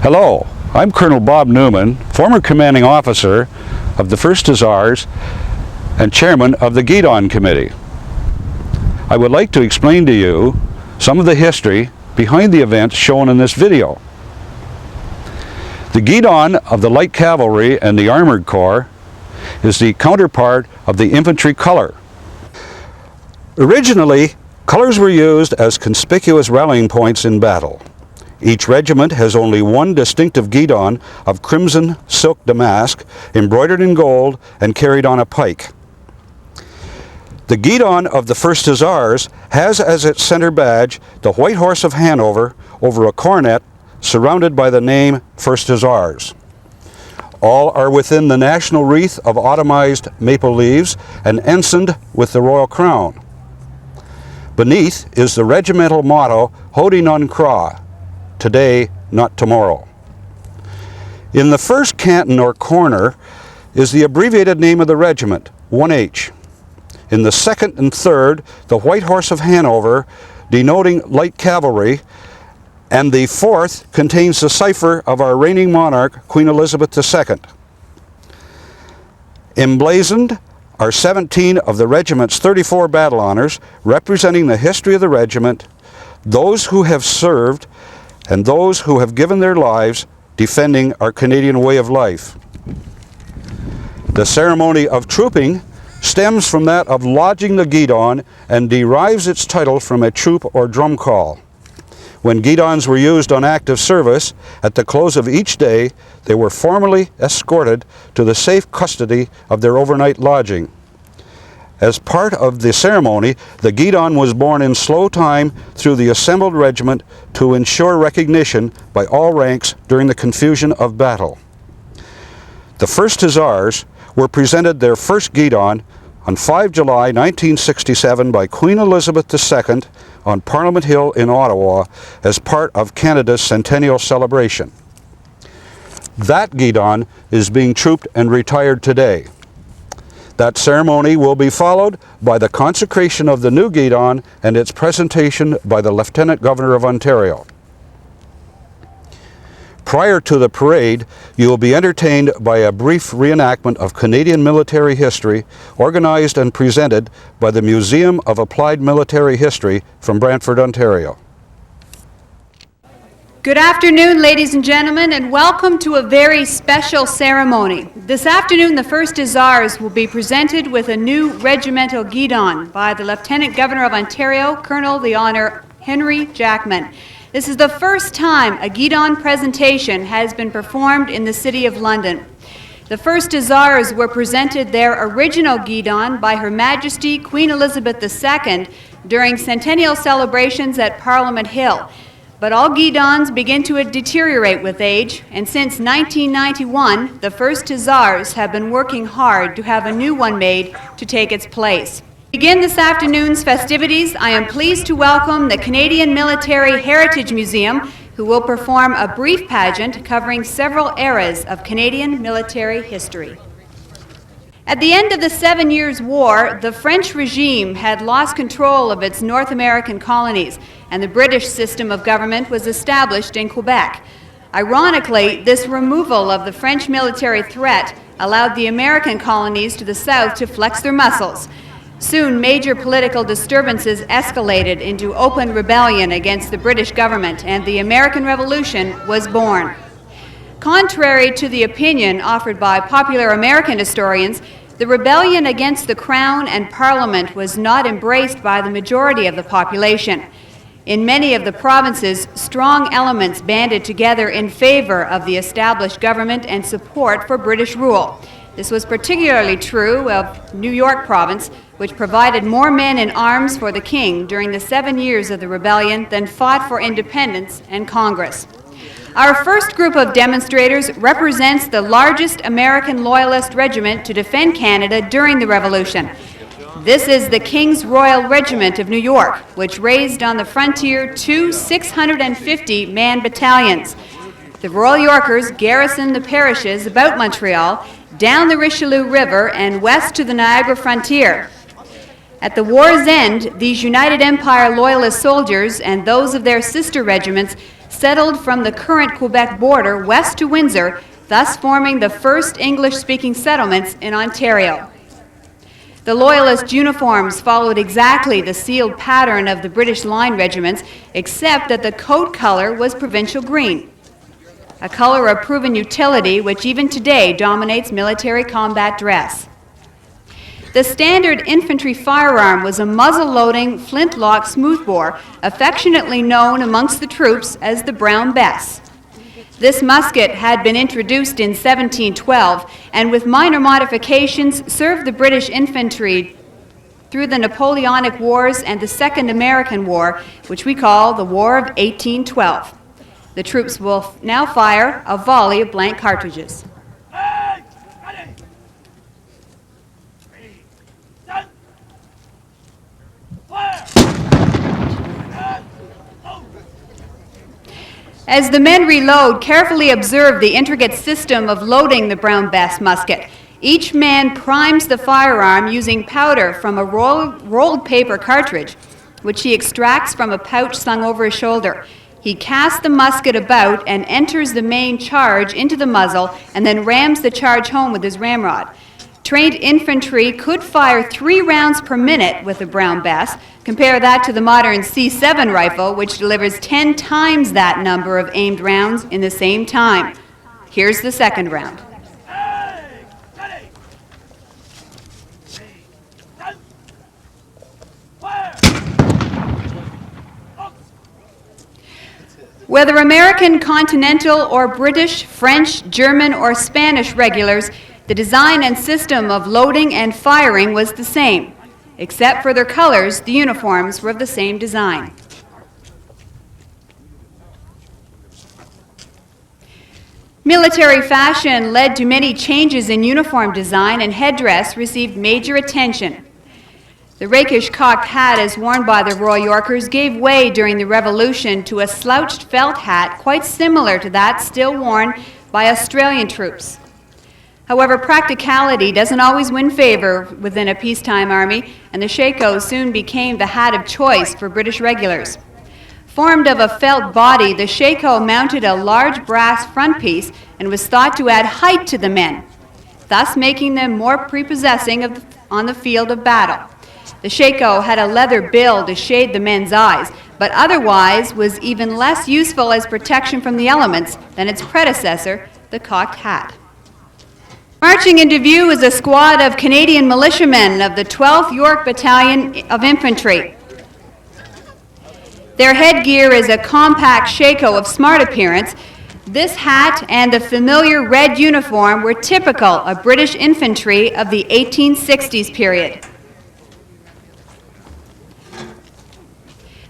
Hello, I'm Colonel Bob Newman, former commanding officer of the 1st Hussars and chairman of the Guidon Committee. I would like to explain to you some of the history behind the events shown in this video. The Guidon of the Light Cavalry and the Armored Corps is the counterpart of the infantry color. Originally, colors were used as conspicuous rallying points in battle. Each regiment has only one distinctive guidon of crimson silk damask, embroidered in gold and carried on a pike. The guidon of the 1st Hussars has as its center badge the White Horse of Hanover over a coronet surrounded by the name 1st Hussars. All are within the national wreath of autumnized maple leaves and ensigned with the royal crown. Beneath is the regimental motto, Hodie non cra, today, not tomorrow. In the first canton or corner is the abbreviated name of the regiment, 1H. In the second and third, the White Horse of Hanover, denoting light cavalry, and the fourth contains the cipher of our reigning monarch, Queen Elizabeth II. Emblazoned are 17 of the regiment's 34 battle honors, representing the history of the regiment, those who have served, and those who have given their lives defending our Canadian way of life. The ceremony of trooping stems from that of lodging the guidon and derives its title from a troop or drum call. When guidons were used on active service, at the close of each day, they were formally escorted to the safe custody of their overnight lodging. As part of the ceremony, the guidon was borne in slow time through the assembled regiment to ensure recognition by all ranks during the confusion of battle. The 1st Hussars were presented their first guidon on 5 July 1967 by Queen Elizabeth II on Parliament Hill in Ottawa as part of Canada's centennial celebration. That guidon is being trooped and retired today. That ceremony will be followed by the consecration of the new guidon and its presentation by the Lieutenant Governor of Ontario. Prior to the parade, you will be entertained by a brief reenactment of Canadian military history, organized and presented by the Museum of Applied Military History from Brantford, Ontario. Good afternoon, ladies and gentlemen, and welcome to a very special ceremony. This afternoon, the 1st Hussars will be presented with a new regimental guidon by the Lieutenant Governor of Ontario, Colonel the Honour Henry Jackman. This is the first time a guidon presentation has been performed in the City of London. The 1st Hussars were presented their original guidon by Her Majesty Queen Elizabeth II during centennial celebrations at Parliament Hill. But all guidons begin to deteriorate with age, and since 1991, the 1st Hussars have been working hard to have a new one made to take its place. To begin this afternoon's festivities, I am pleased to welcome the Canadian Military Heritage Museum, who will perform a brief pageant covering several eras of Canadian military history. At the end of the 7 Years' War, the French regime had lost control of its North American colonies, and the British system of government was established in Quebec. Ironically, this removal of the French military threat allowed the American colonies to the south to flex their muscles. Soon, major political disturbances escalated into open rebellion against the British government, and the American Revolution was born. Contrary to the opinion offered by popular American historians, the rebellion against the Crown and Parliament was not embraced by the majority of the population. In many of the provinces, strong elements banded together in favor of the established government and support for British rule. This was particularly true of New York province, which provided more men in arms for the king during the 7 years of the rebellion than fought for independence and Congress. Our first group of demonstrators represents the largest American Loyalist regiment to defend Canada during the Revolution. This is the King's Royal Regiment of New York, which raised on the frontier 2 650-man battalions. The Royal Yorkers garrisoned the parishes about Montreal, down the Richelieu River, and west to the Niagara frontier. At the war's end, these United Empire Loyalist soldiers and those of their sister regiments settled from the current Quebec border west to Windsor, thus forming the first English-speaking settlements in Ontario. The Loyalist uniforms followed exactly the sealed pattern of the British line regiments, except that the coat color was provincial green, a color of proven utility which even today dominates military combat dress. The standard infantry firearm was a muzzle-loading flintlock smoothbore, affectionately known amongst the troops as the Brown Bess. This musket had been introduced in 1712 and with minor modifications served the British infantry through the Napoleonic Wars and the Second American War, which we call the War of 1812. The troops will now fire a volley of blank cartridges. As the men reload, carefully observe the intricate system of loading the Brown Bess musket. Each man primes the firearm using powder from a rolled paper cartridge, which he extracts from a pouch slung over his shoulder. He casts the musket about and enters the main charge into the muzzle and then rams the charge home with his ramrod. Trained infantry could fire 3 rounds per minute with the Brown Bess. Compare that to the modern C7 rifle, which delivers 10 times that number of aimed rounds in the same time. Here's the second round. Whether American, Continental, or British, French, German, or Spanish regulars, the design and system of loading and firing was the same. Except for their colors, the uniforms were of the same design. Military fashion led to many changes in uniform design, and headdress received major attention. The rakish cocked hat as worn by the Royal Yorkers gave way during the Revolution to a slouched felt hat quite similar to that still worn by Australian troops. However, practicality doesn't always win favor within a peacetime army, and the shako soon became the hat of choice for British regulars. Formed of a felt body, the shako mounted a large brass front piece and was thought to add height to the men, thus making them more prepossessing on the field of battle. The shako had a leather bill to shade the men's eyes, but otherwise was even less useful as protection from the elements than its predecessor, the cocked hat. Marching into view is a squad of Canadian militiamen of the 12th York Battalion of Infantry. Their headgear is a compact shako of smart appearance. This hat and the familiar red uniform were typical of British infantry of the 1860s period.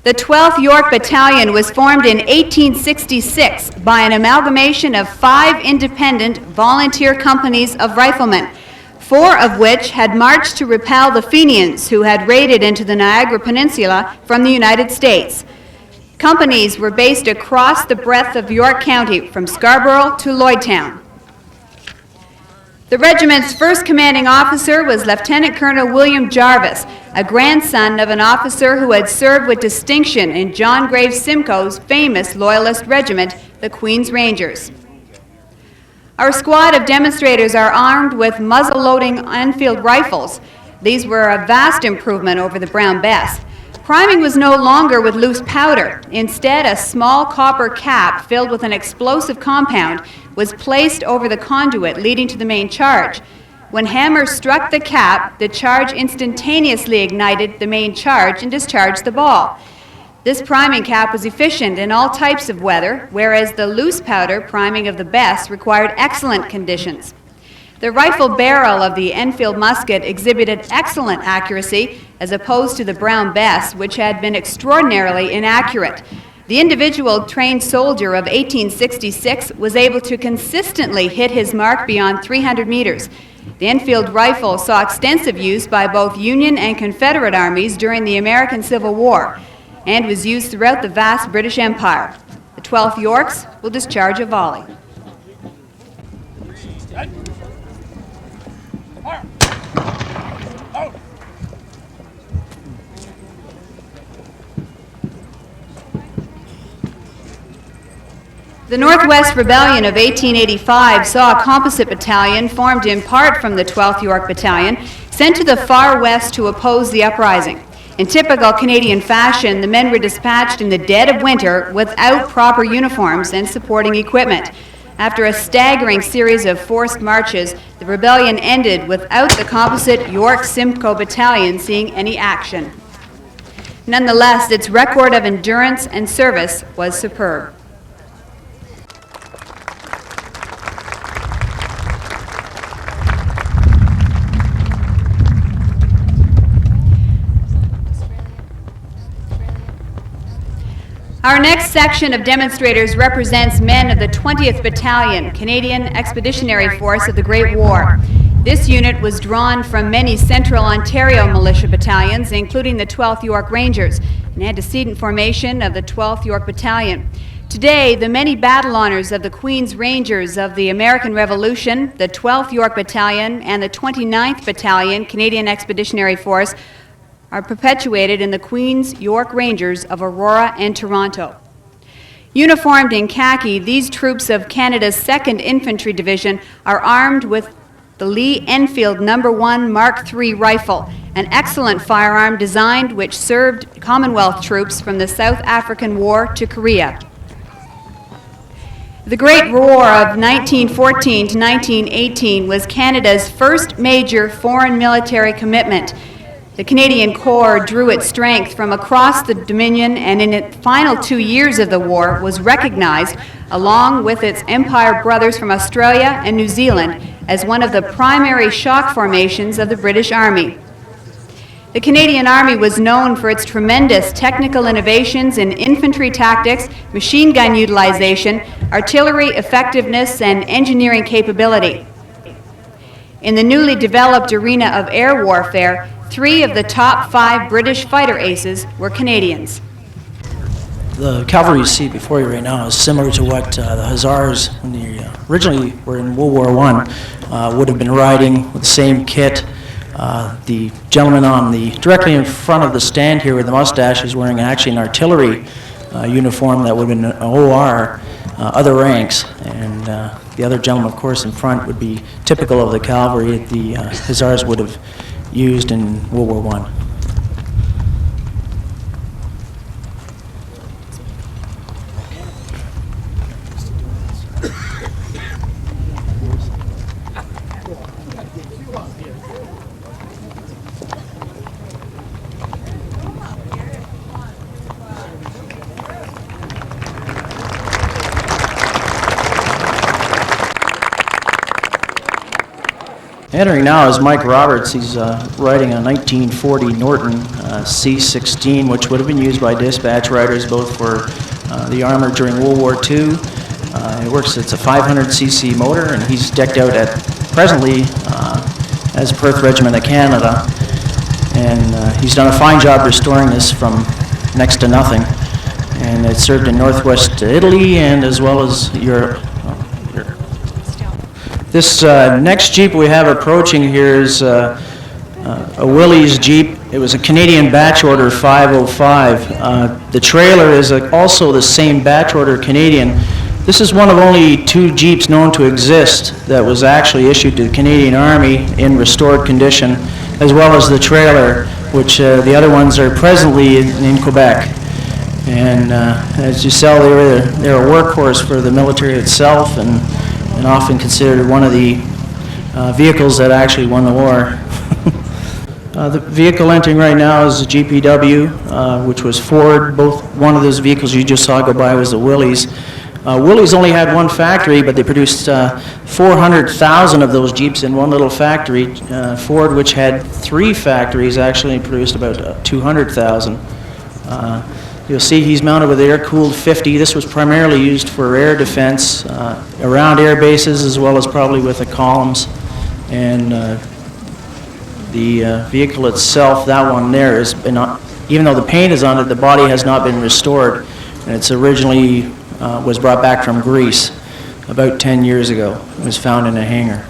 The 12th York Battalion was formed in 1866 by an amalgamation of 5 independent volunteer companies of riflemen, 4 of which had marched to repel the Fenians who had raided into the Niagara Peninsula from the United States. Companies were based across the breadth of York County, from Scarborough to Lloydtown. The regiment's first commanding officer was Lieutenant Colonel William Jarvis, a grandson of an officer who had served with distinction in John Graves Simcoe's famous Loyalist regiment, the Queen's Rangers. Our squad of demonstrators are armed with muzzle-loading Enfield rifles. These were a vast improvement over the Brown Bess. Priming was no longer with loose powder. Instead, a small copper cap filled with an explosive compound was placed over the conduit leading to the main charge. When hammers struck the cap, the charge instantaneously ignited the main charge and discharged the ball. This priming cap was efficient in all types of weather, whereas the loose powder priming of the Bess required excellent conditions. The rifle barrel of the Enfield musket exhibited excellent accuracy as opposed to the Brown Bess, which had been extraordinarily inaccurate. The individual trained soldier of 1866 was able to consistently hit his mark beyond 300 meters. The Enfield rifle saw extensive use by both Union and Confederate armies during the American Civil War and was used throughout the vast British Empire. The 12th Yorks will discharge a volley. The Northwest Rebellion of 1885 saw a composite battalion formed in part from the 12th York Battalion sent to the far west to oppose the uprising. In typical Canadian fashion, the men were dispatched in the dead of winter without proper uniforms and supporting equipment. After a staggering series of forced marches, the rebellion ended without the composite York Simcoe Battalion seeing any action. Nonetheless, its record of endurance and service was superb. Our next section of demonstrators represents men of the 20th Battalion, Canadian Expeditionary Force of the Great War. This unit was drawn from many Central Ontario militia battalions, including the 12th York Rangers, an antecedent formation of the 12th York Battalion. Today, the many battle honors of the Queen's Rangers of the American Revolution, the 12th York Battalion, and the 29th Battalion, Canadian Expeditionary Force, are perpetuated in the Queen's York Rangers of Aurora and Toronto. Uniformed in khaki, these troops of Canada's 2nd Infantry Division are armed with the Lee Enfield No. 1 Mark III rifle, an excellent firearm designed which served Commonwealth troops from the South African War to Korea. The Great War of 1914 to 1918 was Canada's first major foreign military commitment. The Canadian Corps drew its strength from across the Dominion and in its final 2 years of the war was recognized, along with its Empire brothers from Australia and New Zealand, as one of the primary shock formations of the British Army. The Canadian Army was known for its tremendous technical innovations in infantry tactics, machine gun utilization, artillery effectiveness, and engineering capability. In the newly developed arena of air warfare, 3 of the top 5 British fighter aces were Canadians. The cavalry you see before you right now is similar to what the Hussars, when they originally were in World War I, would have been riding with the same kit. The gentleman on the directly in front of the stand here with the mustache is wearing actually an artillery uniform that would have been an OR, other ranks, and the other gentleman, of course, in front would be typical of the cavalry the Hussars would have used in World War I. Entering now is Mike Roberts. He's riding a 1940 Norton C16, which would have been used by dispatch riders both for the armor during World War II. It's a 500cc motor, and he's decked out presently as Perth Regiment of Canada. And he's done a fine job restoring this from next to nothing. And it served in northwest Italy and as well as Europe. This next Jeep we have approaching here is a Willys Jeep. It was a Canadian batch order 505. The trailer is also the same batch order Canadian. This is one of only 2 Jeeps known to exist that was actually issued to the Canadian Army in restored condition, as well as the trailer, which the other ones are presently in Quebec. And as you saw, they're a workhorse for the military itself, and often considered one of the vehicles that actually won the war. The vehicle entering right now is a GPW, which was Ford. One of those vehicles you just saw go by was the Willys. Willys only had one factory, but they produced 400,000 of those Jeeps in one little factory. Ford, which had 3 factories, actually produced about 200,000. You'll see he's mounted with air-cooled 50. This was primarily used for air defense around air bases, as well as probably with the columns. And the vehicle itself, that one there, even though the paint is on it, the body has not been restored. And it's originally was brought back from Greece about 10 years ago. It was found in a hangar.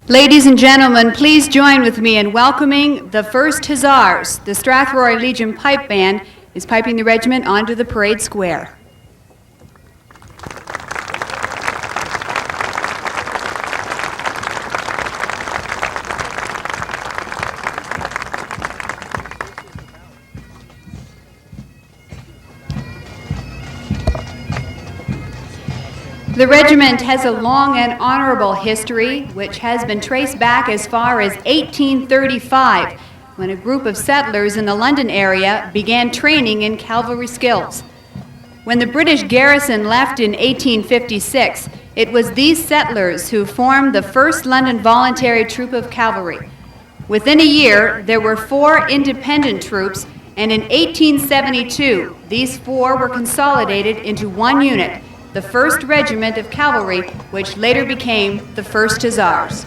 Ladies and gentlemen, please join with me in welcoming the 1st Hussars. The Strathroy Legion Pipe Band is piping the regiment onto the parade square. The regiment has a long and honorable history, which has been traced back as far as 1835, when a group of settlers in the London area began training in cavalry skills. When the British garrison left in 1856, it was these settlers who formed the 1st London Voluntary Troop of Cavalry. Within a year, there were 4 independent troops, and in 1872, these 4 were consolidated into one unit, the 1st Regiment of Cavalry, which later became the 1st Hussars.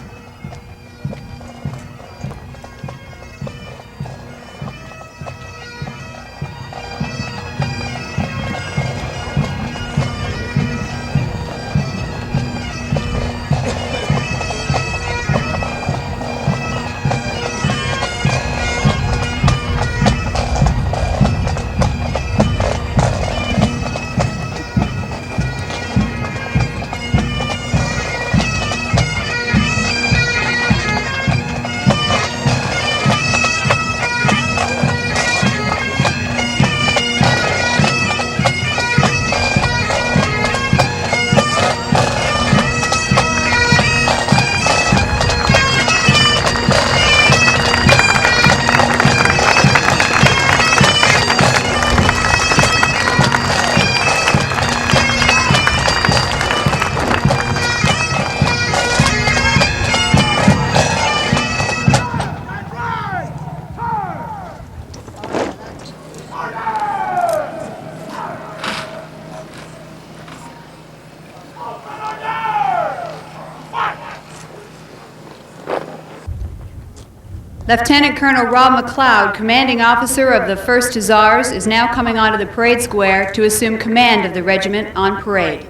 Lieutenant Colonel Rob McLeod, commanding officer of the 1st Hussars, is now coming onto the parade square to assume command of the regiment on parade.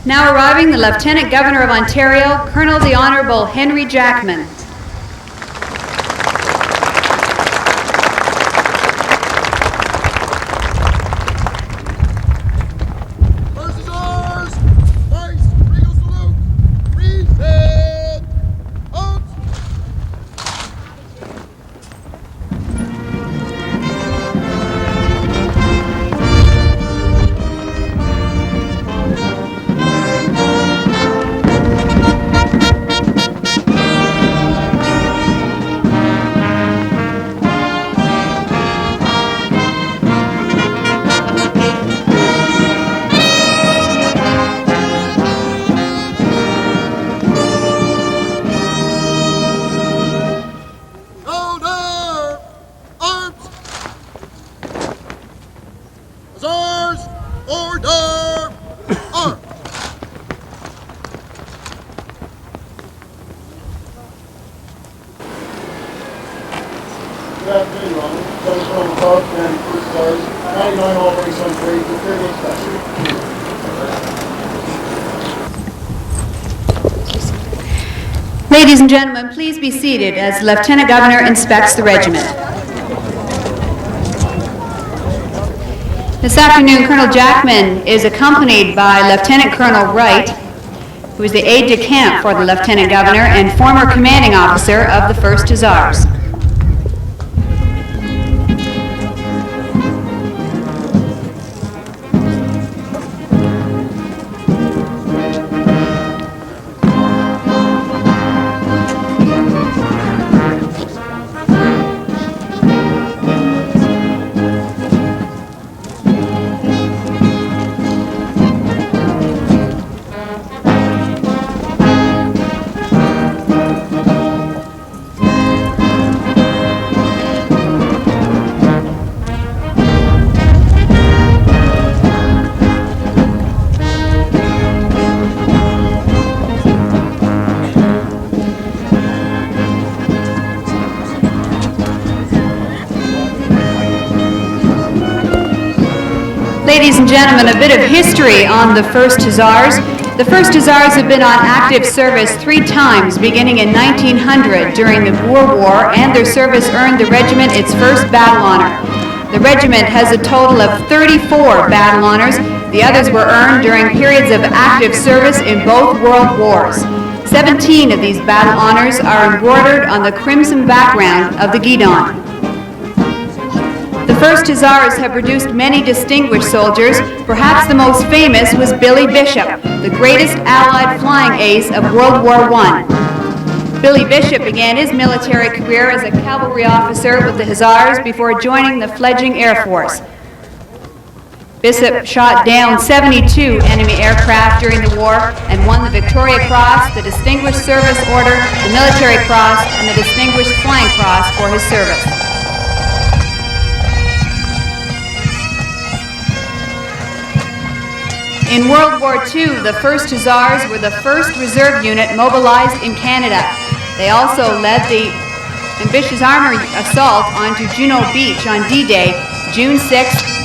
Now arriving, the Lieutenant Governor of Ontario, Colonel the Honourable Henry Jackman. Good afternoon, Ronald. Lieutenant Colonel McLeod, commanding 1st Hussars, 99 all ranks on parade, with 38 special. Ladies and gentlemen, please be seated as the Lieutenant Governor inspects the regiment. This afternoon, Colonel Jackman is accompanied by Lieutenant Colonel Wright, who is the aide-de-camp for the Lieutenant Governor and former commanding officer of the 1st Hussars. and gentlemen, a bit of history on the 1st Hussars. The 1st Hussars have been on active service 3 times, beginning in 1900 during the Boer War, and their service earned the regiment its first battle honor. The regiment has a total of 34 battle honors. The others were earned during periods of active service in both world wars. 17 of these battle honors are embroidered on the crimson background of the Guidon. The 1st Hussars have produced many distinguished soldiers. Perhaps the most famous was Billy Bishop, the greatest Allied flying ace of World War I. Billy Bishop began his military career as a cavalry officer with the Hussars before joining the fledgling Air Force. Bishop shot down 72 enemy aircraft during the war and won the Victoria Cross, the Distinguished Service Order, the Military Cross, and the Distinguished Flying Cross for his service. In World War II, the 1st Hussars were the first reserve unit mobilized in Canada. They also led the ambitious armor assault onto Juno Beach on D-Day, June 6,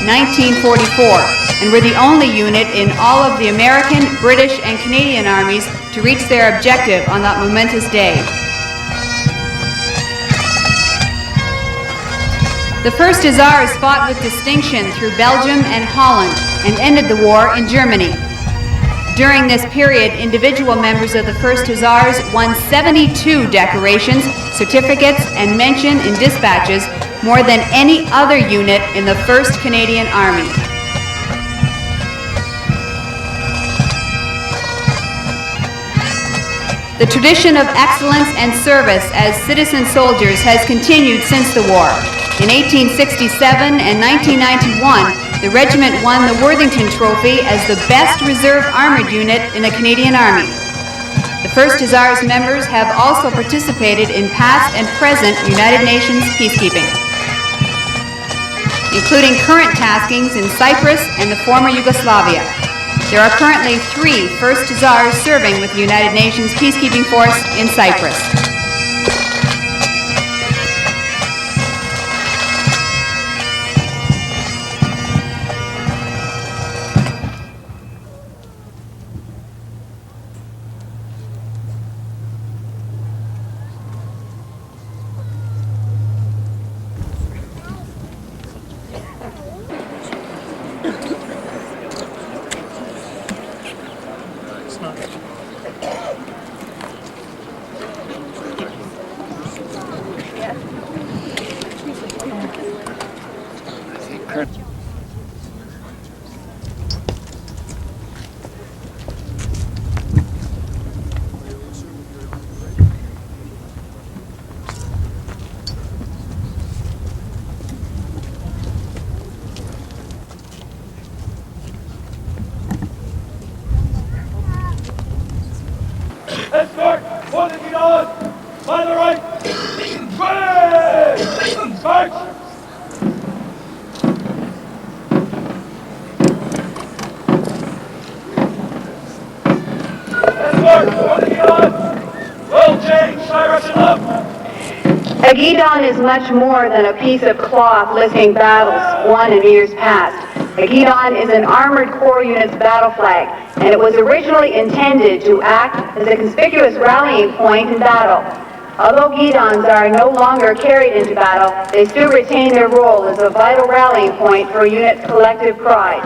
1944, and were the only unit in all of the American, British, and Canadian armies to reach their objective on that momentous day. The 1st Hussars fought with distinction through Belgium and Holland and ended the war in Germany. During this period, individual members of the 1st Hussars won 72 decorations, certificates, and mention in dispatches, more than any other unit in the 1st Canadian Army. The tradition of excellence and service as citizen soldiers has continued since the war. In 1867 and 1991, the regiment won the Worthington Trophy as the best reserve armored unit in the Canadian Army. The 1st Hussars members have also participated in past and present United Nations peacekeeping, including current taskings in Cyprus and the former Yugoslavia. There are currently 3 1st Hussars serving with the United Nations peacekeeping force in Cyprus. Escort for the Guidon, by the right. Ready! March! Escort for the Guidon. Well changed, direction left. A Guidon is much more than a piece of cloth listing battles won in years past. A Guidon is an armored corps unit's battle flag, and it was originally intended to act as a conspicuous rallying point in battle. Although Guidons are no longer carried into battle, they still retain their role as a vital rallying point for a unit's collective pride.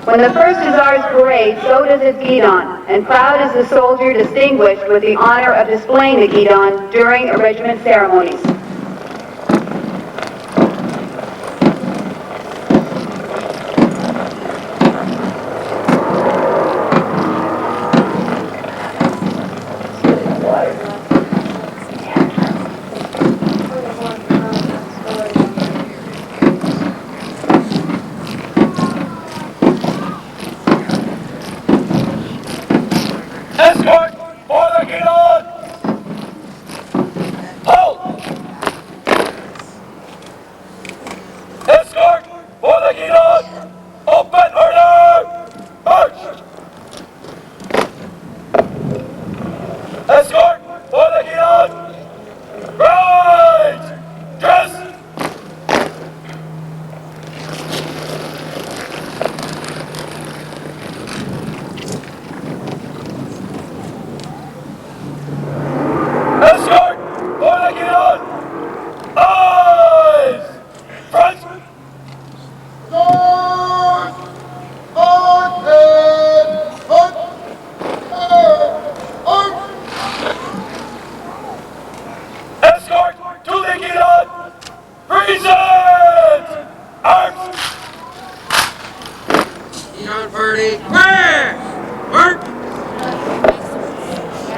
When the 1st Hussars parade, so does its Guidon, and proud is the soldier distinguished with the honor of displaying the Guidon during a regiment ceremonies. Escort for the Guidon! Halt! Escort for the Guidon! Open order! March! Escort for the Guidon! Right! Dress!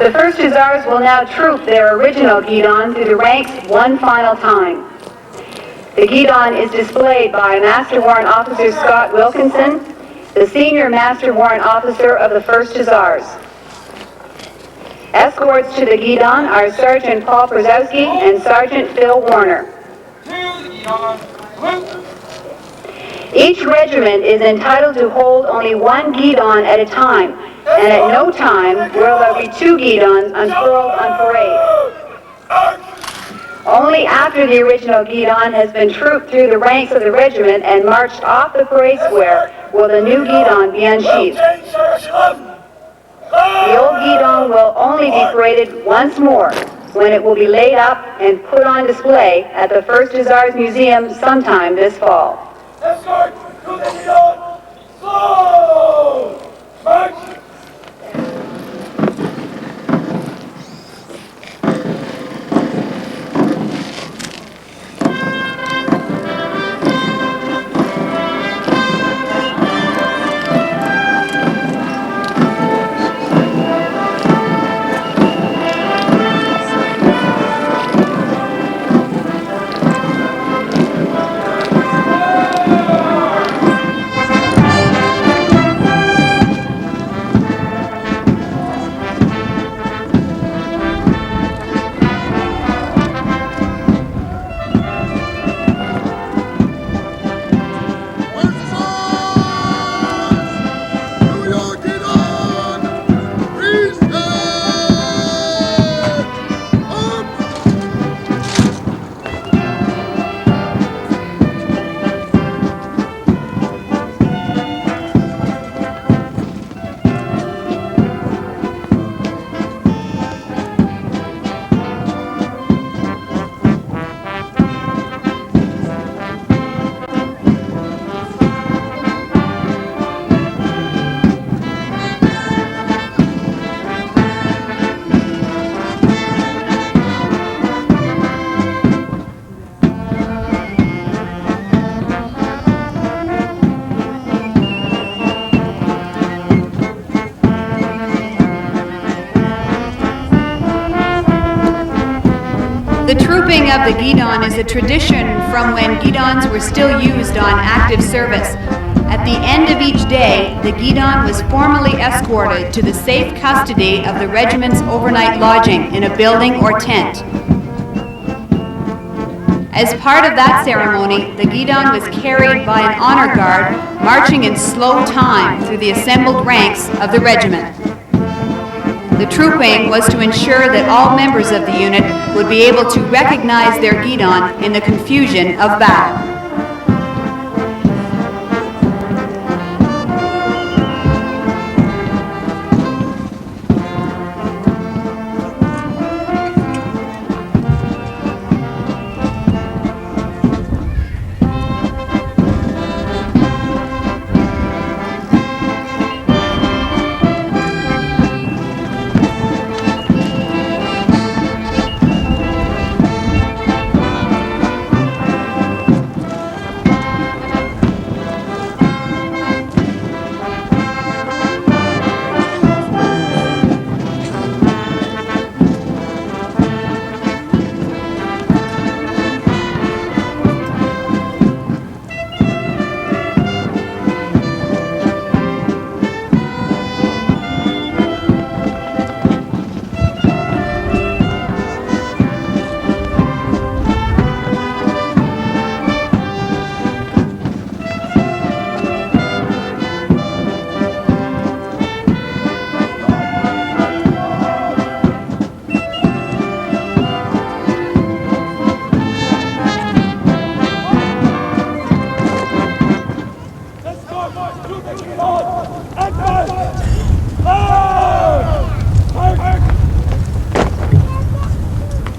The 1st Hussars will now troop their original Guidon through the ranks one final time. The Guidon is displayed by Master Warrant Officer Scott Wilkinson, the Senior Master Warrant Officer of the 1st Hussars. Escorts to the Guidon are Sergeant Paul Brzezowski and Sergeant Phil Warner. Each regiment is entitled to hold only one Guidon at a time, and at no time will there be 2 Guidons unfurled on parade. Only after the original Guidon has been trooped through the ranks of the regiment and marched off the parade square will the new Guidon be unsheathed. The old Guidon will only be paraded once more, when it will be laid up and put on display at the 1st Hussars Museum sometime this fall. Escort to the Guidon! Slow! March! The trooping of the Guidon is a tradition from when Guidons were still used on active service. At the end of each day, the Guidon was formally escorted to the safe custody of the regiment's overnight lodging in a building or tent. As part of that ceremony, the Guidon was carried by an honor guard marching in slow time through the assembled ranks of the regiment. The trooping was to ensure that all members of the unit would be able to recognize their Guidon in the confusion of battle.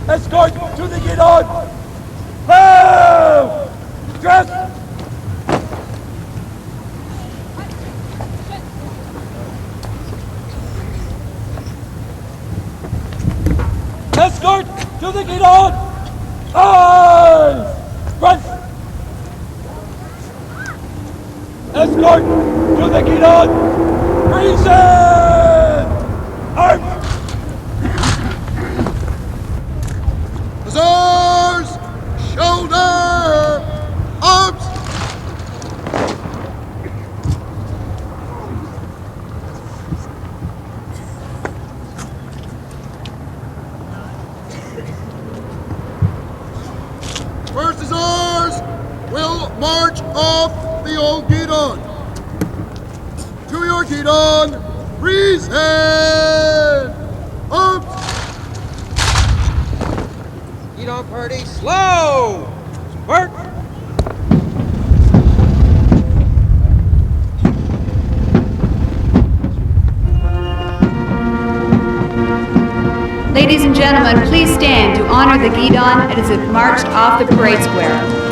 Escort to the Guidon! Now! Dress! Escort to the Guidon! Eyes! Dress! Escort to the Guidon! Present! Arms! off the old Guidon. To your Guidon, freeze head! Up! Guidon party, slow! Work! Ladies and gentlemen, please stand to honor the Guidon as it marched off the parade square.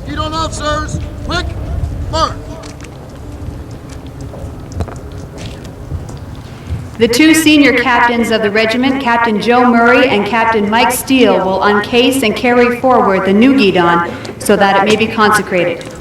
Guidon officers, quick march! The two senior captains of the regiment, Captain Joe Murray and Captain Mike Steele, will uncase and carry forward the new Guidon so that it may be consecrated.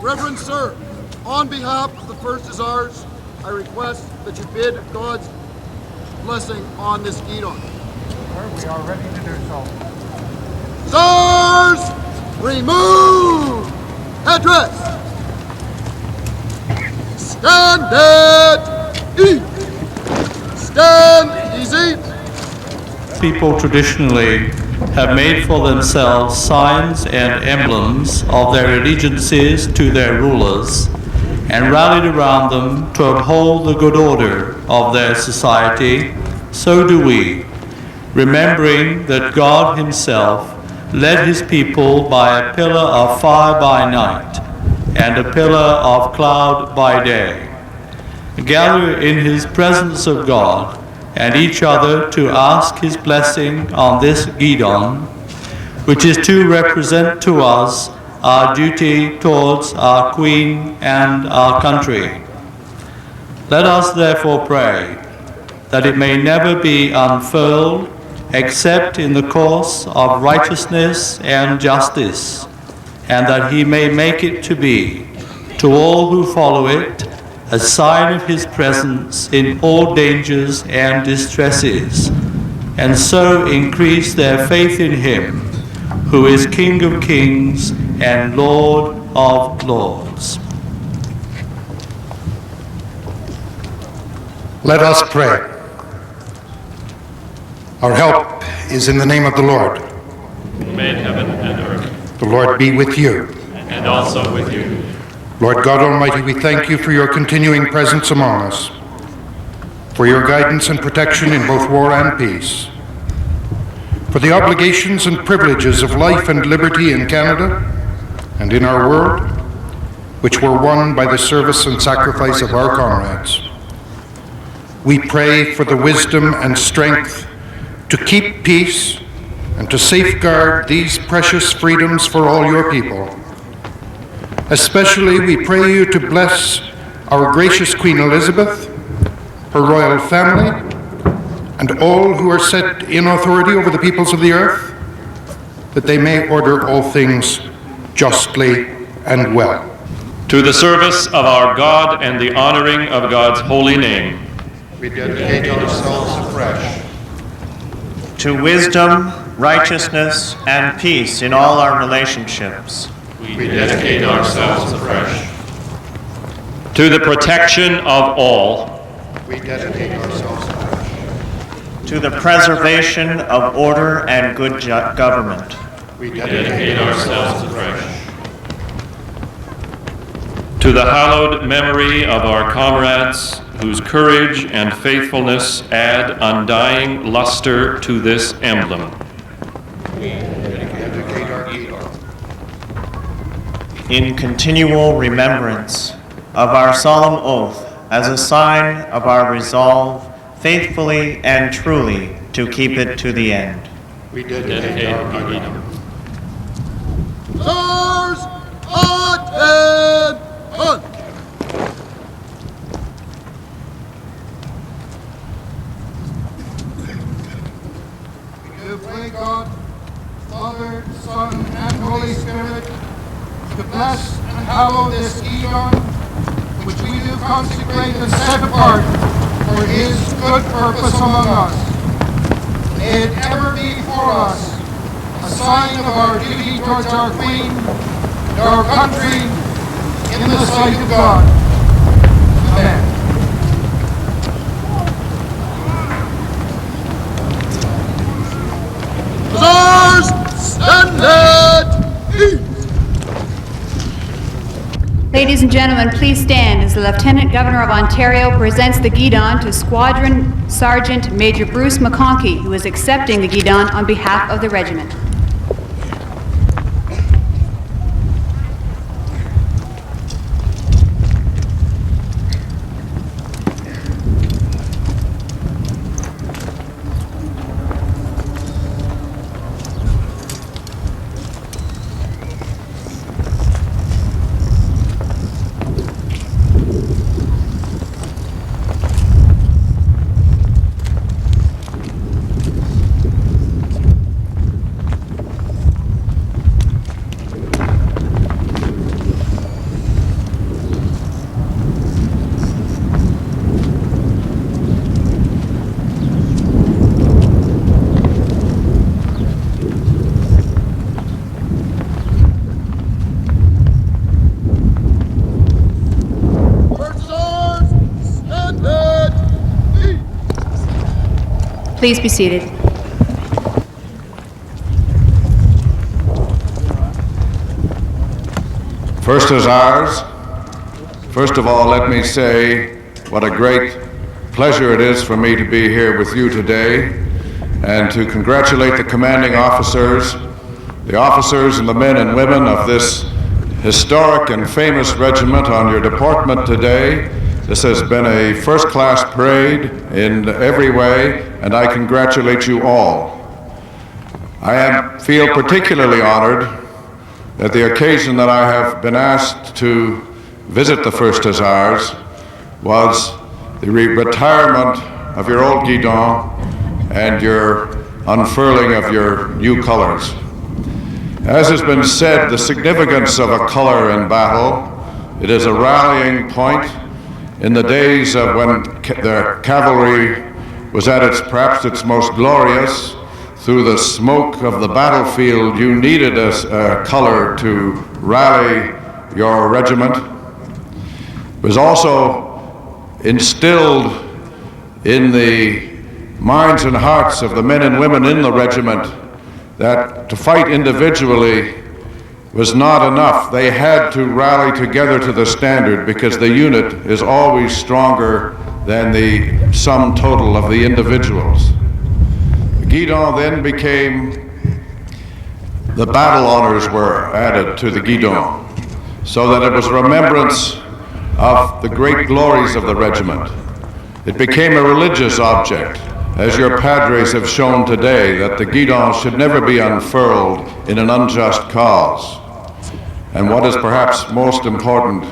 Reverend Sir, on behalf of the 1st Hussars, I request that you bid God's blessing on this Guidon. We are ready to do so. Hussars, remove headdress. Stand at ease. Stand easy. People traditionally have made for themselves signs and emblems of their allegiances to their rulers and rallied around them to uphold the good order of their society. So do we, remembering that God Himself led His people by a pillar of fire by night and a pillar of cloud by day. Gather in His presence of God and each other to ask His blessing on this Guidon, which is to represent to us our duty towards our Queen and our country. Let us therefore pray that it may never be unfurled except in the course of righteousness and justice, and that he may make it to be, to all who follow it, a sign of his presence in all dangers and distresses, and so increase their faith in him, who is King of kings and Lord of lords. Let us pray. Our help is in the name of the Lord. Who made heaven and earth, The Lord be with you. and also with you. Lord God Almighty, we thank you for your continuing presence among us, for your guidance and protection in both war and peace, for the obligations and privileges of life and liberty in Canada and in our world, which were won by the service and sacrifice of our comrades. We pray for the wisdom and strength to keep peace and to safeguard these precious freedoms for all your people. Especially we pray you to bless our gracious Queen Elizabeth, her royal family, and all who are set in authority over the peoples of the earth, that they may order all things justly and well. To the service of our God and the honoring of God's holy name, We dedicate ourselves afresh to wisdom, righteousness, and peace in all our relationships. we dedicate ourselves afresh. To the protection of all, We dedicate ourselves afresh. To the preservation of order and good government. We dedicate ourselves afresh. To the hallowed memory of our comrades, whose courage and faithfulness add undying luster to this emblem. dedicate our Guidon. In continual remembrance of our solemn oath as a sign of our resolve faithfully and truly to keep it to the end. We dedicate our Guidon. Hussars, attention! We pray God, Father, Son, and Holy Spirit, to bless and hallow this Guidon, which we do consecrate and set apart for His good purpose among us. May it ever be for us a sign of our duty towards our Queen and our country in the sight of God. Amen. Hussars, stand at ease! Ladies and gentlemen, please stand as the Lieutenant Governor of Ontario presents the Guidon to Squadron Sergeant Major Bruce McConkey, who is accepting the Guidon on behalf of the regiment. Please be seated. First Hussars, first of all, let me say what a great pleasure it is for me to be here with you today and to congratulate the commanding officers, the officers and the men and women of this historic and famous regiment on your deportment today. This has been a first-class parade in every way, and I congratulate you all. I feel particularly honored that the occasion that I have been asked to visit the 1st Hussars was the retirement of your old Guidon and your unfurling of your new colors. As has been said, the significance of a color in battle, it is a rallying point. In the days of when the cavalry was at perhaps its most glorious, through the smoke of the battlefield, you needed a color to rally your regiment. It was also instilled in the minds and hearts of the men and women in the regiment that to fight individually was not enough. They had to rally together to the standard, because the unit is always stronger than the sum total of the individuals. Guidon then became, the battle honors were added to the Guidon, so that it was a remembrance of the great glories of the regiment. It became a religious object, as your padres have shown today, that the Guidon should never be unfurled in an unjust cause. And what is perhaps most important,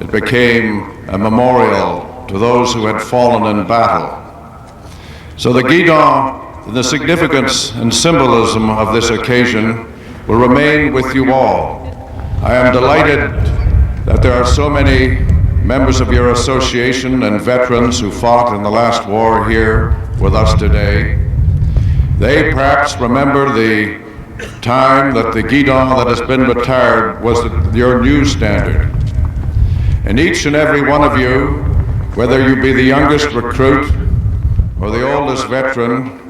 it became a memorial to those who had fallen in battle. So the Guidon, the significance and symbolism of this occasion, will remain with you all. I am delighted that there are so many members of your association and veterans who fought in the last war here with us today. They perhaps remember the time that the Guidon that has been retired was your new standard. And each and every one of you, whether you be the youngest recruit or the oldest veteran,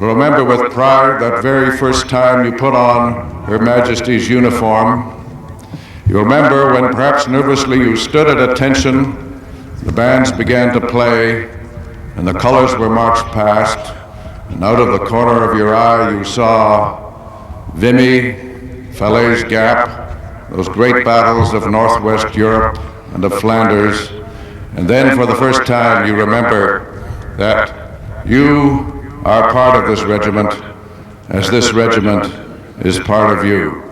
will remember with pride that very first time you put on Her Majesty's uniform. You remember when perhaps nervously you stood at attention, the bands began to play, and the colors were marched past, and out of the corner of your eye you saw Vimy, Falaise Gap, those great battles of Northwest Europe and of Flanders. And then for the first time you remember that you are part of this regiment, as this regiment is part of you.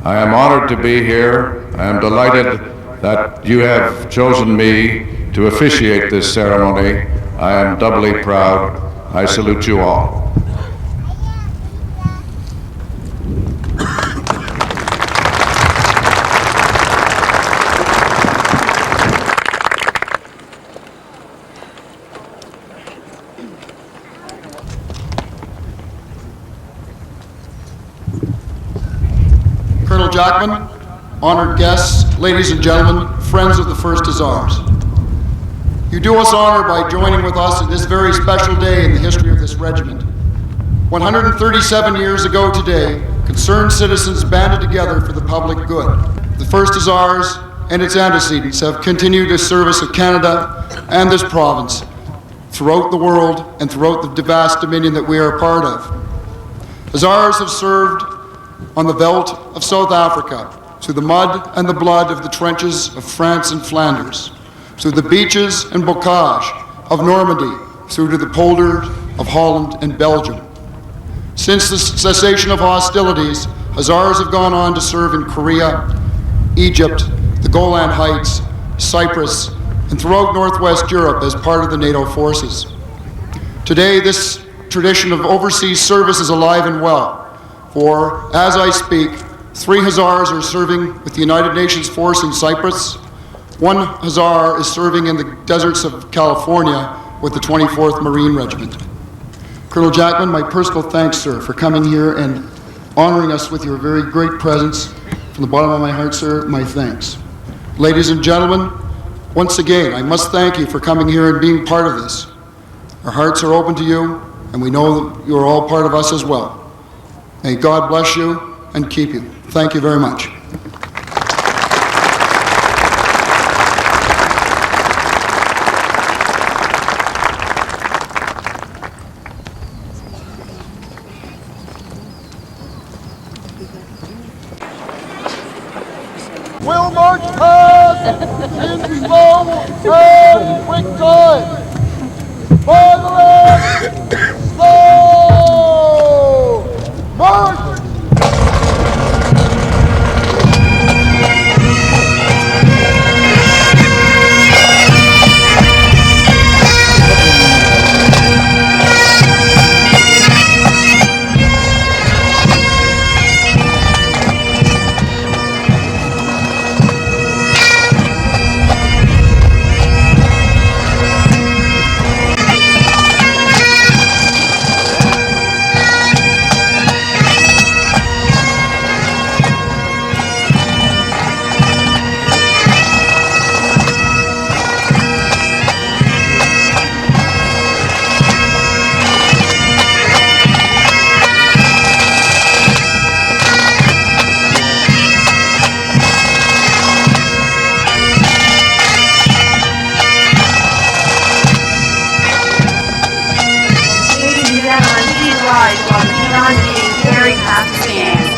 I am honored to be here. I am delighted that you have chosen me to officiate this ceremony. I am doubly proud. I salute you all. Colonel Jackman, honored guests, ladies and gentlemen, friends of the 1st Hussars. You do us honor by joining with us in this very special day in the history of this regiment. 137 years ago today, concerned citizens banded together for the public good. The 1st Hussars and its antecedents have continued the service of Canada and this province throughout the world and throughout the vast dominion that we are a part of. Hussars have served on the veldt of South Africa, through the mud and the blood of the trenches of France and Flanders, through the beaches and bocage of Normandy, through to the polders of Holland and Belgium. Since the cessation of hostilities, Hussars have gone on to serve in Korea, Egypt, the Golan Heights, Cyprus, and throughout Northwest Europe as part of the NATO forces. Today, this tradition of overseas service is alive and well. For, as I speak, 3 Hussars are serving with the United Nations force in Cyprus. 1 Hussar is serving in the deserts of California with the 24th Marine Regiment. Colonel Jackman, my personal thanks, sir, for coming here and honoring us with your very great presence. From the bottom of my heart, sir, my thanks. Ladies and gentlemen, once again, I must thank you for coming here and being part of this. Our hearts are open to you, and we know that you are all part of us as well. May God bless you and keep you. Thank you very much. We'll march past in slow and quick time. By the left, slow, march! Guidon is being carried past the stands.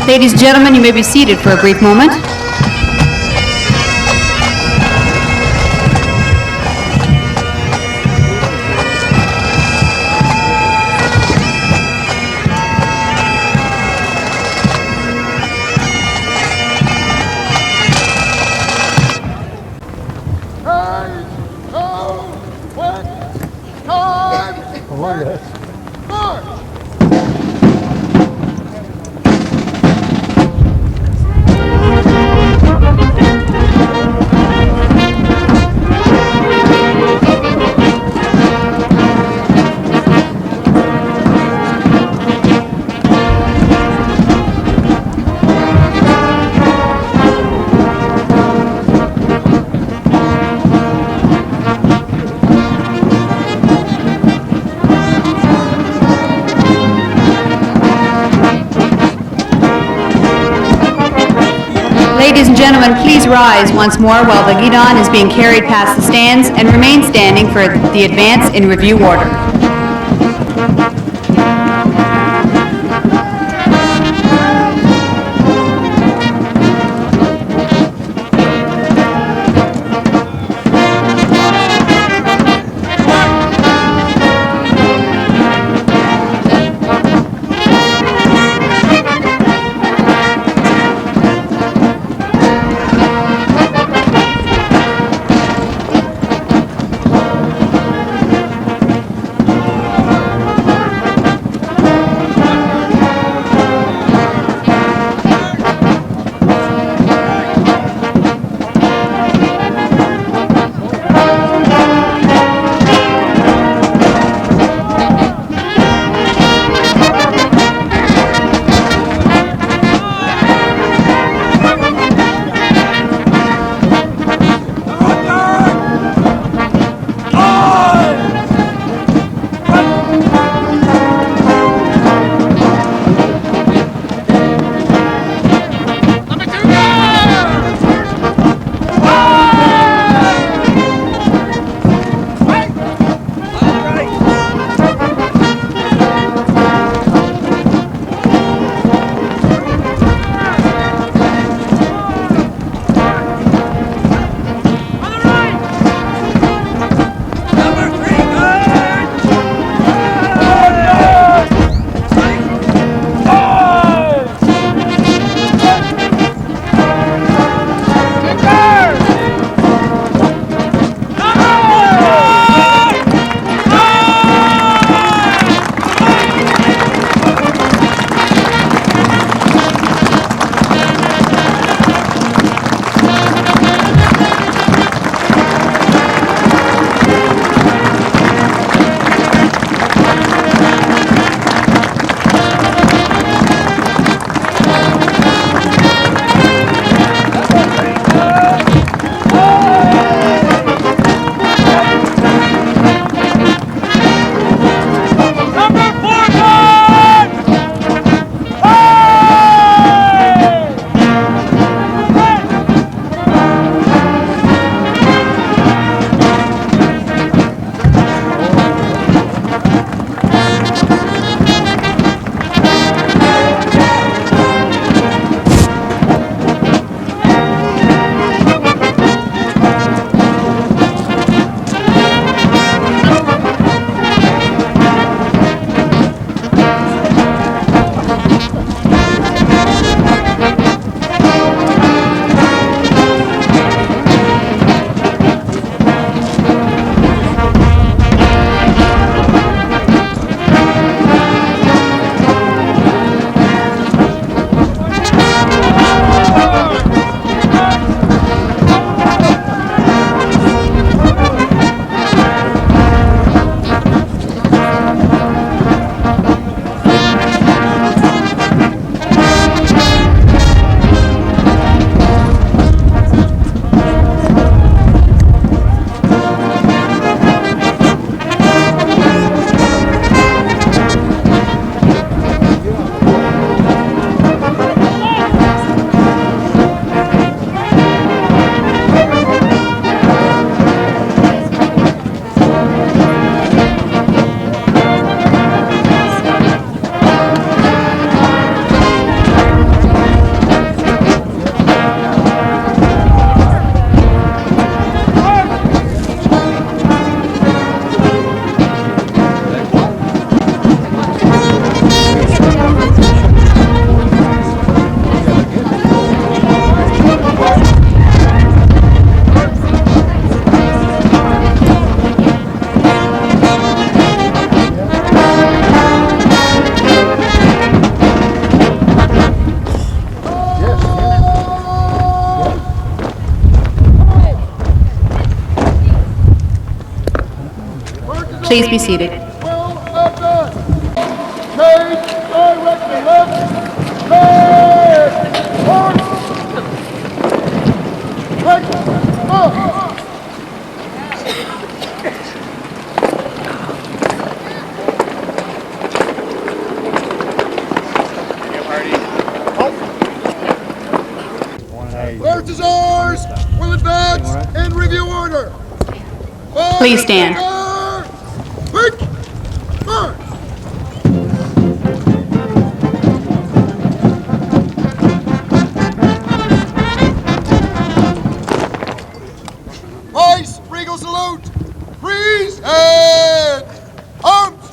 Ladies and gentlemen, you may be seated for a brief moment. Ladies and gentlemen, please rise once more while the Guidon is being carried past the stands and remain standing for the advance in review order. Please be seated. Well done. Change direction left. Left. Horse. Right. Up. First Hussars will advance in review order. Please stand. Quick! March! Vice, regal salute! Freeze and arms!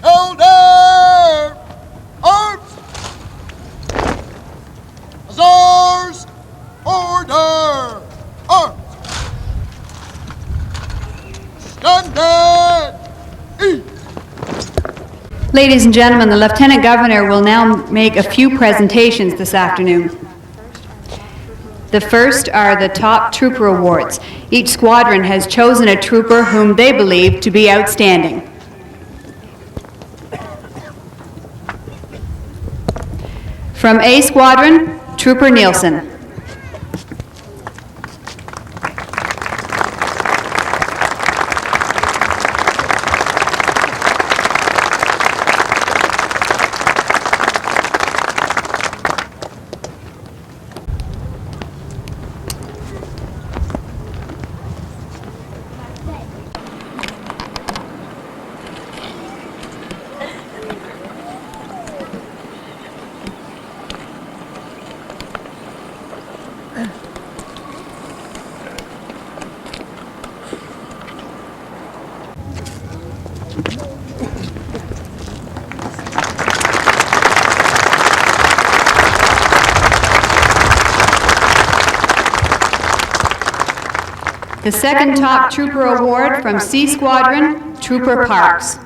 Shoulder! Arms! Hussars! Order! Arms! Standard! Eat! Ladies and gentlemen, the Lieutenant Governor will now make a few presentations this afternoon. The first are the top trooper awards. Each squadron has chosen a trooper whom they believe to be outstanding. From A Squadron, Trooper Nielsen. The second top trooper award from C Squadron, Trooper Parks.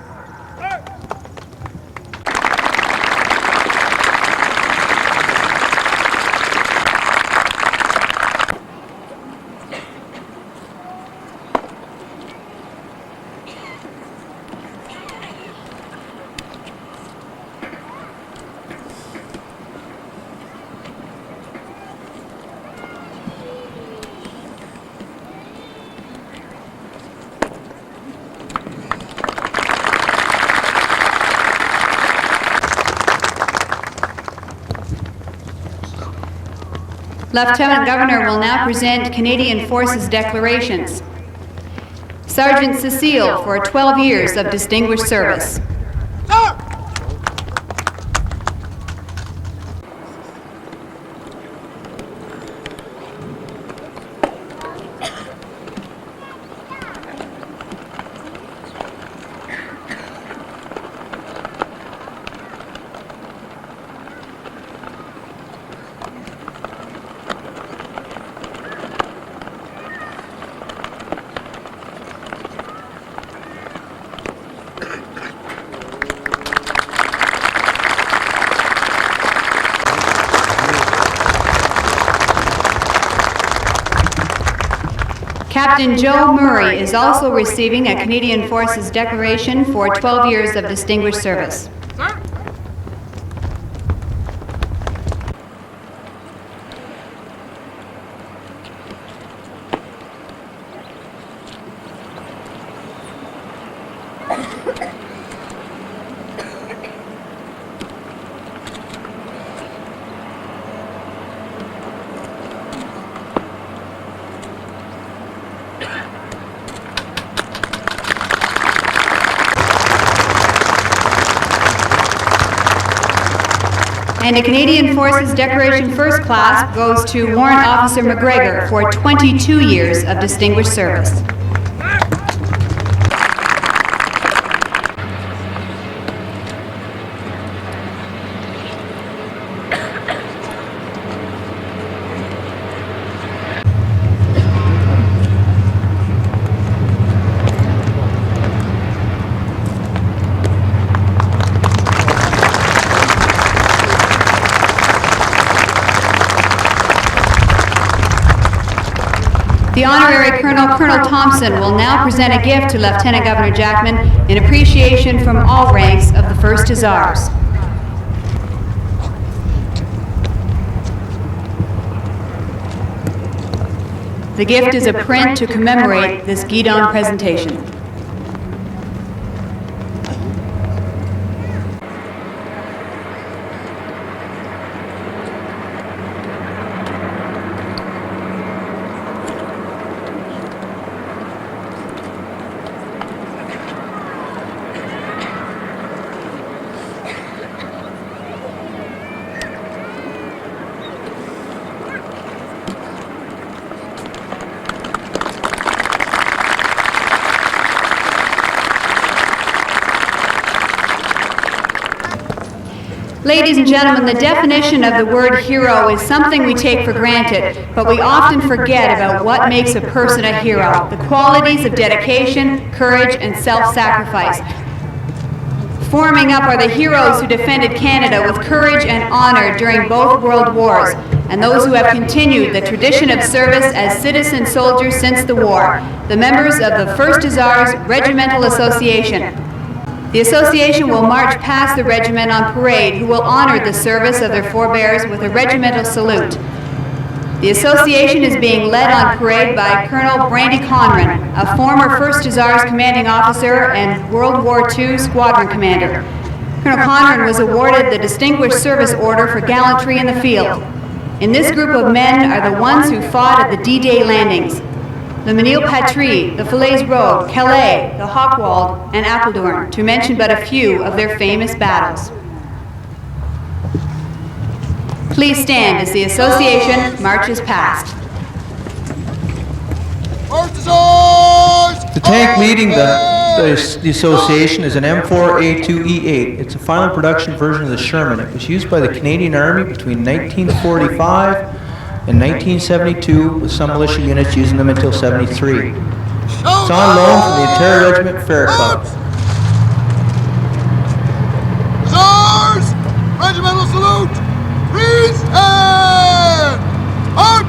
Lieutenant Governor will now present Canadian Forces declarations. Sergeant Cecile for 12 years of distinguished service. Captain Joe Murray is also receiving a Canadian Forces decoration for 12 years of distinguished service. And the Canadian Forces Decoration First Class goes to Warrant Officer McGregor for 22 years of distinguished service. The Honorary Colonel, Colonel Thompson, will now present a gift to Lieutenant Governor Jackman in appreciation from all ranks of the 1st Hussars. The gift is a print to commemorate this Guidon presentation. Ladies and gentlemen, the definition of the word hero is something we take for granted, but we often forget about what makes a person a hero, the qualities of dedication, courage, and self-sacrifice. Forming up are the heroes who defended Canada with courage and honor during both World Wars, and those who have continued the tradition of service as citizen soldiers since the war, the members of the 1st Hussars Regimental Association. The association will march past the regiment on parade, who will honor the service of their forebears with a regimental salute. The association is being led on parade by Colonel Brandy Conran, a former 1st Hussars commanding officer and World War II squadron commander. Colonel Conran was awarded the Distinguished Service Order for gallantry in the field. In this group of men are the ones who fought at the D-Day landings: the Menil-Patrie, the Falaise Road, Calais, the Hochwald, and Apeldoorn, to mention but a few of their famous battles. Please stand as the association marches past. The tank leading the association is an M4A2E8. It's a final production version of the Sherman. It was used by the Canadian Army between 1945 and 1972, with some militia units using them until 73. It's on loan from the Ontario Regiment Fair Club. Hussars! Regimental salute! Freeze and out!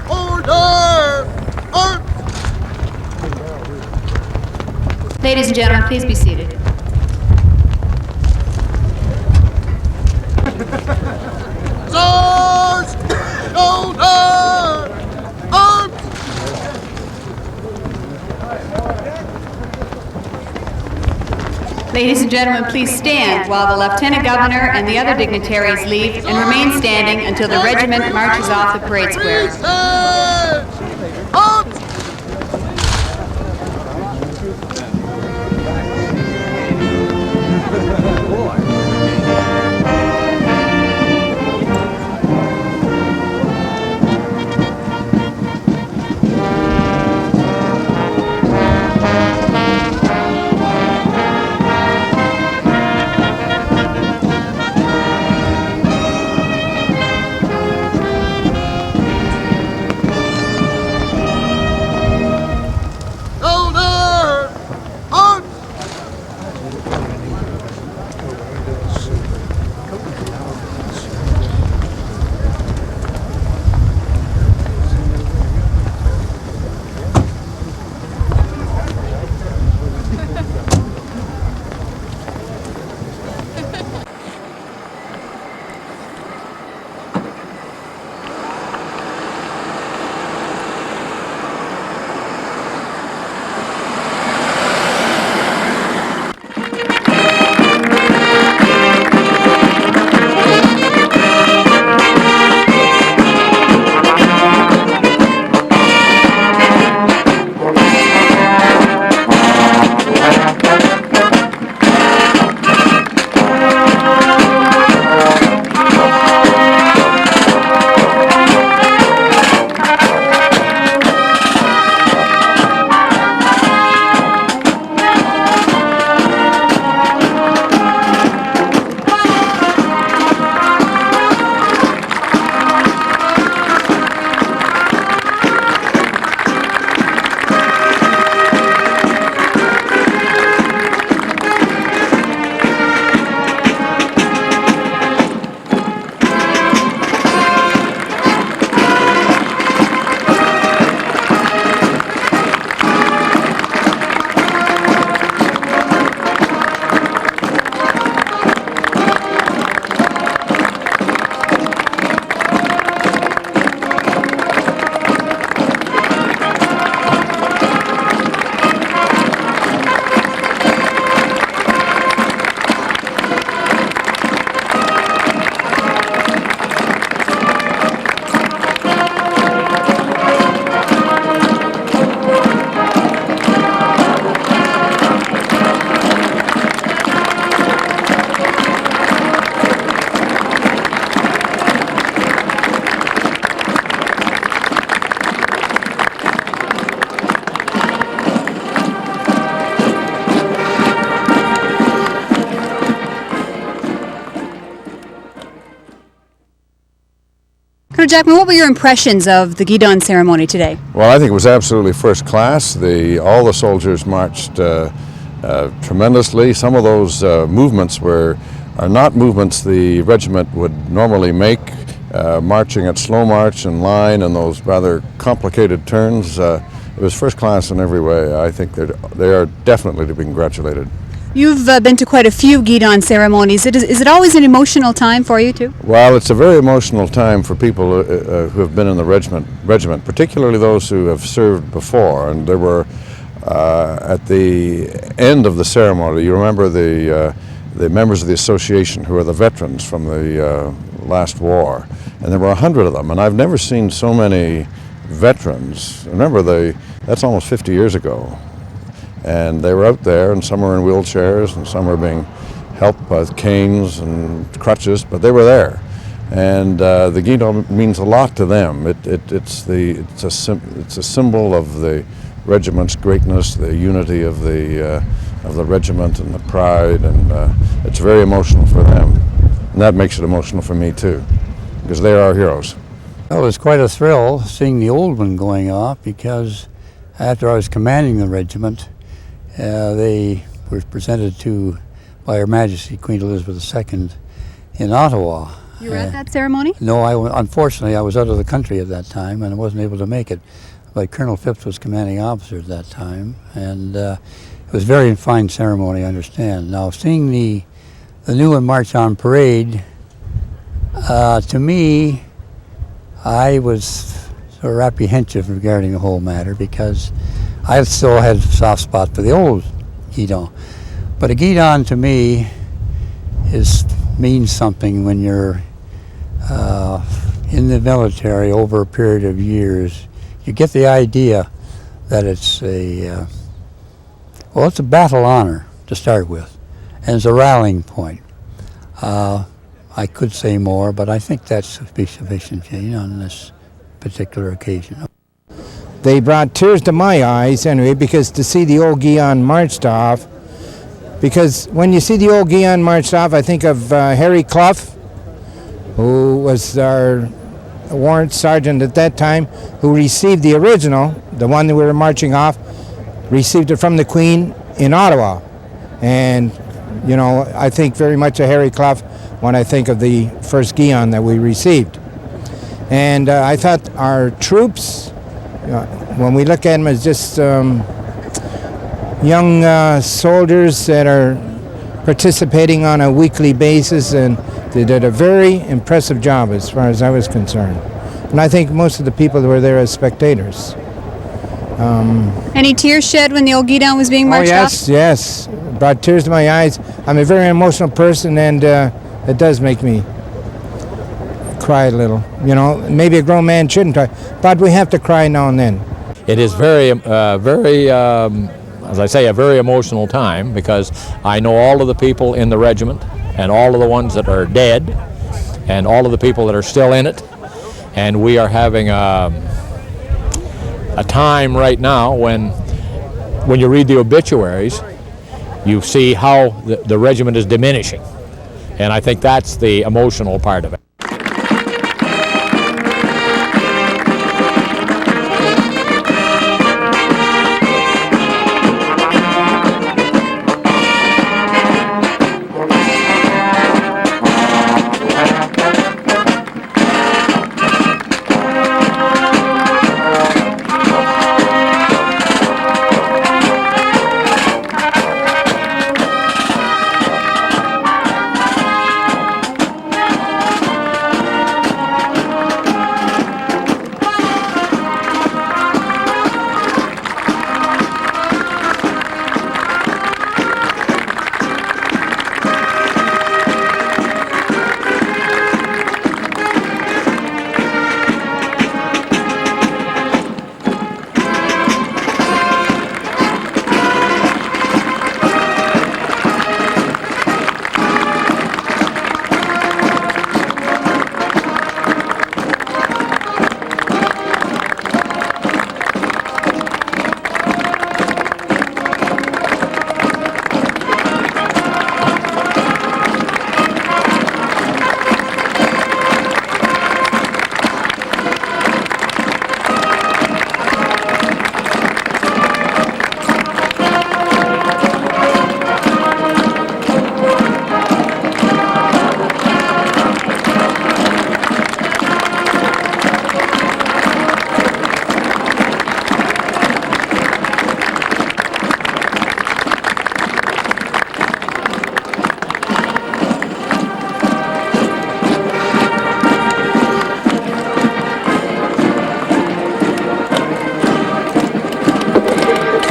Order! Arms! Ladies and gentlemen, please be seated. Hussars! Shoulder! Arms! Ladies and gentlemen, please stand while the Lieutenant Governor and the other dignitaries leave and remain standing until the regiment marches off the parade square. Recess! Arms! Shoulder! Arms! Colonel Jackman, what were your impressions of the Guidon ceremony today? Well, I think it was absolutely first class. All the soldiers marched tremendously. Some of those movements are not movements the regiment would normally make, marching at slow march and line and those rather complicated turns. It was first class in every way. I think they are definitely to be congratulated. You've been to quite a few Guidon ceremonies. Is it always an emotional time for you too? Well, it's a very emotional time for people who have been in the regiment, particularly those who have served before. And there were, at the end of the ceremony, you remember the members of the association who are the veterans from the last war. And there were 100 of them. And I've never seen so many veterans. Remember, that's almost 50 years ago. And they were out there, and some were in wheelchairs, and some were being helped by canes and crutches, but they were there. And the Guidon means a lot to them. It's a symbol of the regiment's greatness, the unity of the regiment, and the pride, and it's very emotional for them. And that makes it emotional for me too, because they are our heroes. Well, it was quite a thrill seeing the old one going off, because after I was commanding the regiment, they were presented by Her Majesty Queen Elizabeth II in Ottawa, You were at that ceremony? No, unfortunately, I was out of the country at that time, and I wasn't able to make it. But Colonel Phipps was commanding officer at that time, and it was a very fine ceremony, I understand. Now, seeing the new and march on parade, to me, I was sort of apprehensive regarding the whole matter because I still had a soft spot for the old Guidon. But a Guidon to me means something when you're in the military over a period of years. You get the idea that it's it's a battle honor to start with, and it's a rallying point. I could say more, but I think that's sufficient, Jane, on this particular occasion. They brought tears to my eyes anyway, because to see the old Guidon marched off, because when you see the old Guidon marched off, I think of Harry Clough, who was our warrant sergeant at that time, who received the original, the one that we were marching off, received it from the Queen in Ottawa. And, you know, I think very much of Harry Clough when I think of the first Guidon that we received. And I thought our troops, when we look at them as just young soldiers that are participating on a weekly basis, and they did a very impressive job as far as I was concerned. And I think most of the people that were there as spectators. Any tears shed when the old Guidon was being marched off? Yes. Brought tears to my eyes. I'm a very emotional person, and it does make me cry a little. You know, maybe a grown man shouldn't cry, but we have to cry now and then. It is as I say, a very emotional time, because I know all of the people in the regiment and all of the ones that are dead and all of the people that are still in it. And we are having a time right now when you read the obituaries, you see how the regiment is diminishing. And I think that's the emotional part of it.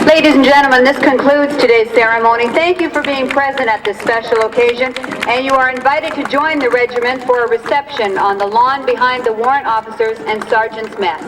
Ladies and gentlemen, this concludes today's ceremony. Thank you for being present at this special occasion, and you are invited to join the regiment for a reception on the lawn behind the warrant officers and sergeants' mess.